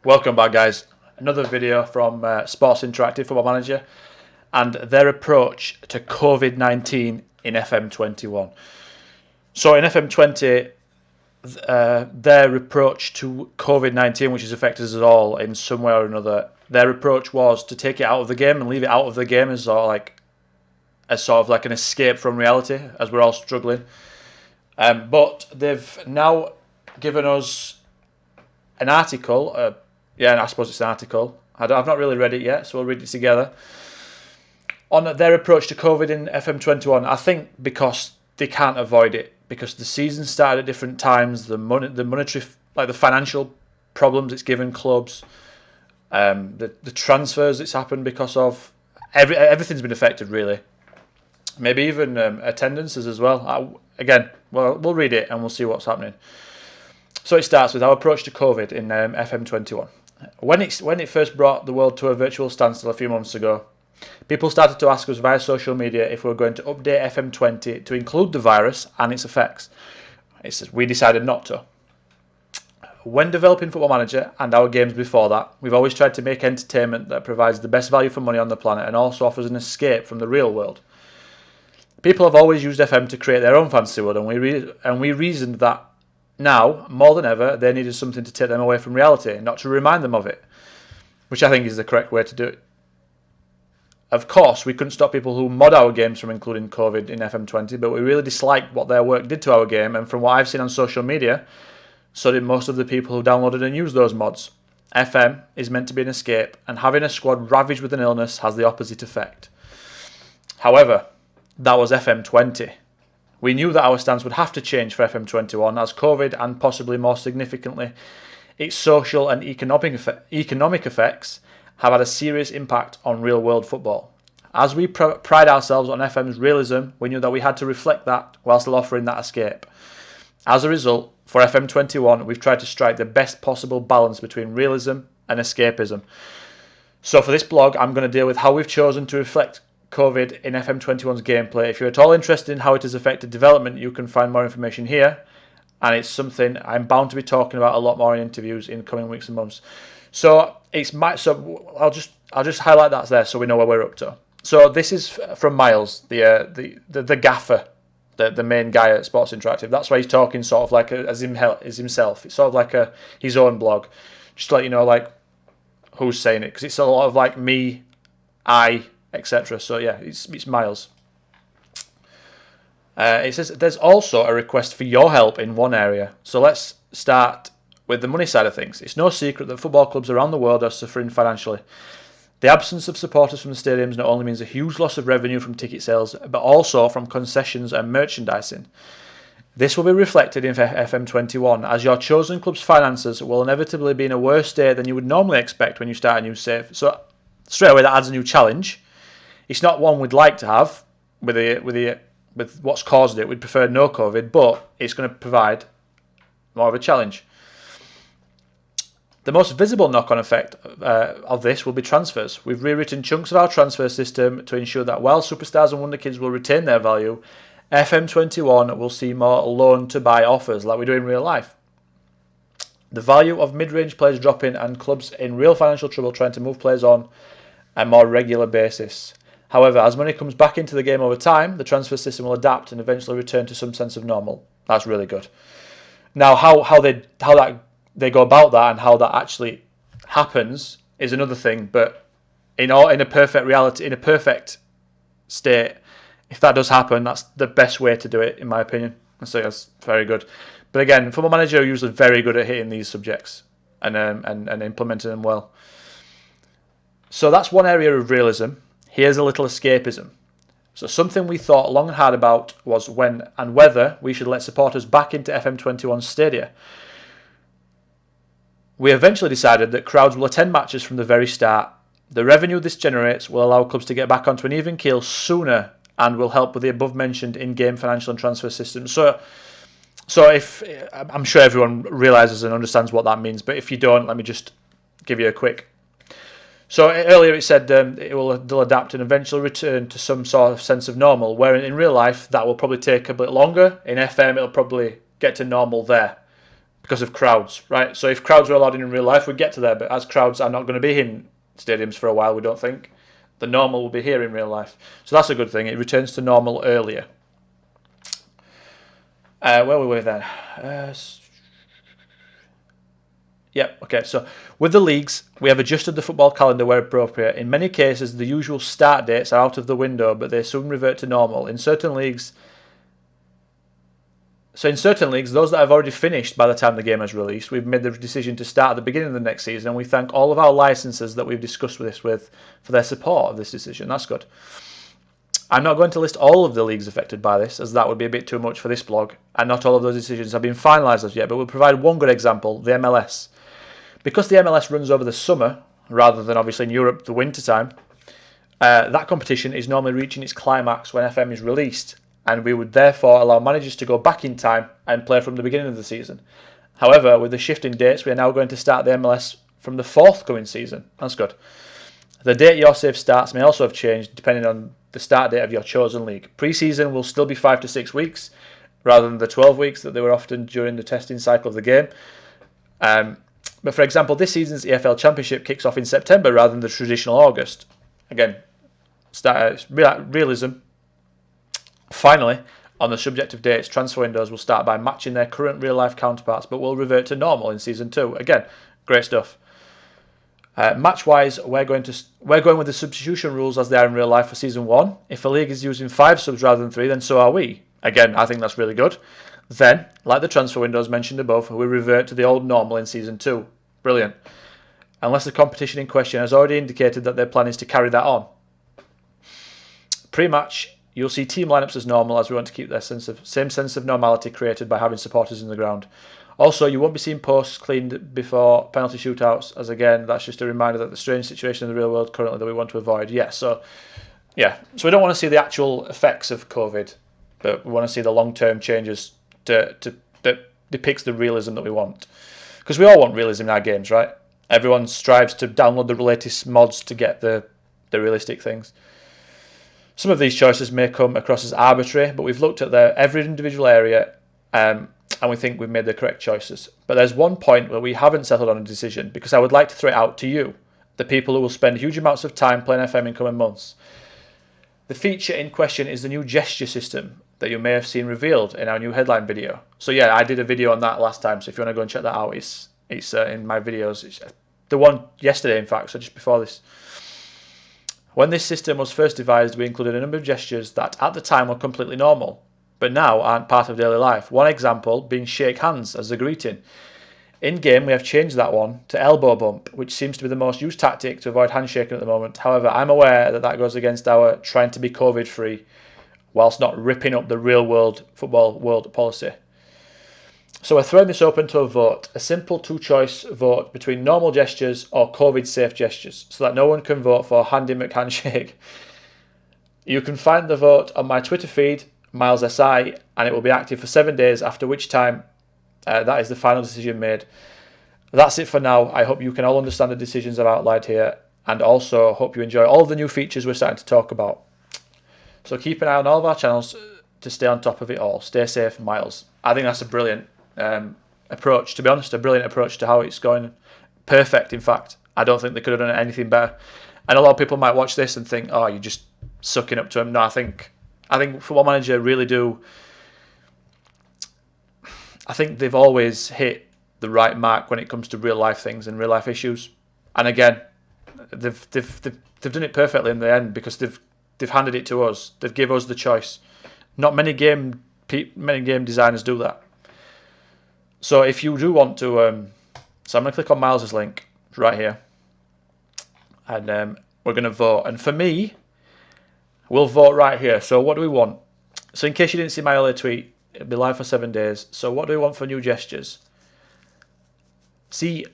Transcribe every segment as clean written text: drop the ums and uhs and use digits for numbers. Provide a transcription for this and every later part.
Welcome back, guys. Another video from Sports Interactive Football Manager and their approach to COVID-19 in FM21. So in FM20, their approach to COVID-19, which has affected us all in some way or another, their approach was to take it out of the game and leave it out of the game as sort of like an escape from reality, as we're all struggling. But they've now given us an article. I suppose it's an article. I've not really read it yet, so we'll read it together. On their approach to COVID in FM21, I think because they can't avoid it, because the season started at different times, the monetary, like the financial problems it's given clubs, the transfers it's happened because of, everything's been affected really. Maybe even attendances as well. We'll read it and we'll see what's happening. So it starts with our approach to COVID in FM21. When it first brought the world to a virtual standstill a few months ago, people started to ask us via social media if we were going to update FM20 to include the virus and its effects. We decided not to. When developing Football Manager and our games before that, we've always tried to make entertainment that provides the best value for money on the planet and also offers an escape from the real world. People have always used FM to create their own fantasy world, and we reasoned that now, more than ever, they needed something to take them away from reality, not to remind them of it, which I think is the correct way to do it. Of course, we couldn't stop people who mod our games from including COVID in FM20, but we really disliked what their work did to our game, and from what I've seen on social media, so did most of the people who downloaded and used those mods. FM is meant to be an escape, and having a squad ravaged with an illness has the opposite effect. However, that was FM20. We knew that our stance would have to change for FM21 as COVID and possibly more significantly its social and economic effects have had a serious impact on real world football. As we pride ourselves on FM's realism, we knew that we had to reflect that while still offering that escape. As a result, for FM21 we've tried to strike the best possible balance between realism and escapism. So for this blog I'm going to deal with how we've chosen to reflect COVID in FM21's gameplay. If you're at all interested in how it has affected development, you can find more information here, and it's something I'm bound to be talking about a lot more in interviews in coming weeks and months. So I'll just highlight that there so we know where we're up to. So this is from Miles, the gaffer, the main guy at Sports Interactive. That's why he's talking sort of like as himself. It's sort of like his own blog, just to let you know like who's saying it, because it's a lot of like me, etc. So yeah, it's Miles. It says there's also a request for your help in one area. So let's start with the money side of things. It's no secret that football clubs around the world are suffering financially. The absence of supporters from the stadiums not only means a huge loss of revenue from ticket sales, but also from concessions and merchandising. This will be reflected in FM21, as your chosen club's finances will inevitably be in a worse state than you would normally expect when you start a new save. So straight away that adds a new challenge. It's not one we'd like to have with what's caused it. We'd prefer no COVID, but it's going to provide more of a challenge. The most visible knock-on effect of this will be transfers. We've rewritten chunks of our transfer system to ensure that while superstars and wonder kids will retain their value, FM21 will see more loan-to-buy offers like we do in real life. The value of mid-range players dropping and clubs in real financial trouble trying to move players on a more regular basis. However, as money comes back into the game over time, the transfer system will adapt and eventually return to some sense of normal. That's really good. Now, how they go about that and how that actually happens is another thing. But in a perfect reality, in a perfect state, if that does happen, that's the best way to do it, in my opinion. So that's very good. But again, Football Manager are usually very good at hitting these subjects and implementing them well. So that's one area of realism. Here's a little escapism. So something we thought long and hard about was when and whether we should let supporters back into FM21's stadia. We eventually decided that crowds will attend matches from the very start. The revenue this generates will allow clubs to get back onto an even keel sooner and will help with the above-mentioned in-game financial and transfer systems. So if I'm sure everyone realises and understands what that means, but if you don't, let me just give you a quick. So earlier it said they'll adapt and eventually return to some sort of sense of normal, where in real life that will probably take a bit longer. In FM it'll probably get to normal there. because of crowds, right? So if crowds were allowed in real life, we'd get to there. But as crowds are not going to be in stadiums for a while, we don't think. The normal will be here in real life. So that's a good thing. It returns to normal earlier. Where were we then? Yep, okay. So with the leagues, we have adjusted the football calendar where appropriate. In many cases, the usual start dates are out of the window, but they soon revert to normal. In certain leagues, those that have already finished by the time the game is released, we've made the decision to start at the beginning of the next season, and we thank all of our licensors that we've discussed this with for their support of this decision. That's good. I'm not going to list all of the leagues affected by this, as that would be a bit too much for this blog, and not all of those decisions have been finalised as yet, but we'll provide one good example, the MLS. Because the MLS runs over the summer, rather than obviously in Europe the winter time, that competition is normally reaching its climax when FM is released, and we would therefore allow managers to go back in time and play from the beginning of the season. However, with the shift in dates, we are now going to start the MLS from the forthcoming season. That's good. The date your save starts may also have changed depending on the start date of your chosen league. Pre-season will still be 5 to 6 weeks, rather than the 12 weeks that they were often during the testing cycle of the game. But for example, this season's EFL Championship kicks off in September rather than the traditional August. Again, realism. Finally, on the subject of dates, transfer windows will start by matching their current real-life counterparts, but will revert to normal in Season 2. Again, great stuff. Match-wise, we're going with the substitution rules as they are in real life for Season 1. If a league is using 5 subs rather than 3, then so are we. Again, I think that's really good. Then, like the transfer windows mentioned above, we revert to the old normal in Season 2. Brilliant. Unless the competition in question has already indicated that their plan is to carry that on. Pre-match, you'll see team lineups as normal, as we want to keep their same sense of normality created by having supporters in the ground. Also, you won't be seeing posts cleaned before penalty shootouts, as again, that's just a reminder that the strange situation in the real world currently that we want to avoid. So we don't want to see the actual effects of COVID, but we want to see the long-term changes that depicts the realism that we want. Because we all want realism in our games, right? Everyone strives to download the latest mods to get the realistic things. Some of these choices may come across as arbitrary, but we've looked at every individual area and we think we've made the correct choices. But there's one point where we haven't settled on a decision, because I would like to throw it out to you, the people who will spend huge amounts of time playing FM in coming months. The feature in question is the new gesture system that you may have seen revealed in our new headline video. So yeah, I did a video on that last time, so if you want to go and check that out, it's in my videos. It's the one yesterday, in fact, so just before this. When this system was first devised, we included a number of gestures that at the time were completely normal, but now aren't part of daily life. One example being shake hands as a greeting. In-game, we have changed that one to elbow bump, which seems to be the most used tactic to avoid handshaking at the moment. However, I'm aware that goes against our trying to be COVID-free, whilst not ripping up the real-world football world policy. So we're throwing this open to a vote, a simple two-choice vote between normal gestures or COVID-safe gestures, so that no one can vote for Handy McHandshake. You can find the vote on my Twitter feed, MilesSI, and it will be active for 7 days, after which time that is the final decision made. That's it for now. I hope you can all understand the decisions I've outlined here, and also hope you enjoy all of the new features we're starting to talk about. So keep an eye on all of our channels to stay on top of it all. Stay safe, Miles. I think that's a brilliant approach, to be honest, a brilliant approach to how it's going. Perfect, in fact. I don't think they could have done anything better. And a lot of people might watch this and think, oh, you're just sucking up to him. No, I think Football Manager really do. I think they've always hit the right mark when it comes to real life things and real life issues. And again, they've done it perfectly in the end, because they've handed it to us. They've given us the choice. Not many game designers do that. So if you do want to, so I'm going to click on Miles's link right here, and we're going to vote. And for me, we'll vote right here. So what do we want? So in case you didn't see my earlier tweet, it'll be live for 7 days. So what do we want for new gestures? See,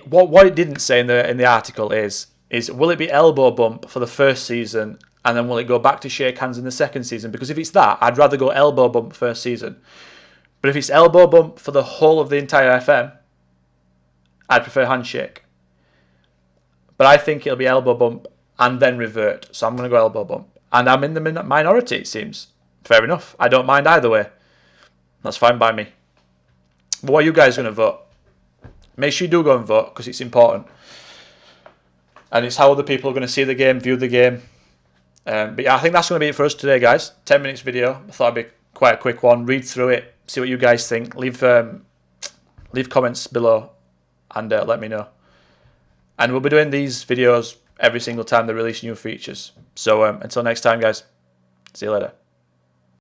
what it didn't say in the article is will it be elbow bump for the first season, and then will it go back to shake hands in the second season? Because if it's that, I'd rather go elbow bump first season. But if it's elbow bump for the whole of the entire FM, I'd prefer handshake. But I think it'll be elbow bump and then revert. So I'm going to go elbow bump. And I'm in the minority, it seems. Fair enough. I don't mind either way. That's fine by me. But what are you guys going to vote? Make sure you do go and vote, because it's important. And it's how other people are going to see the game, view the game. But yeah, I think that's going to be it for us today, guys. 10 minutes video. I thought it'd be quite a quick one. Read through it, see what you guys think. Leave comments below and let me know. And we'll be doing these videos every single time they release new features. So until next time, guys. See you later.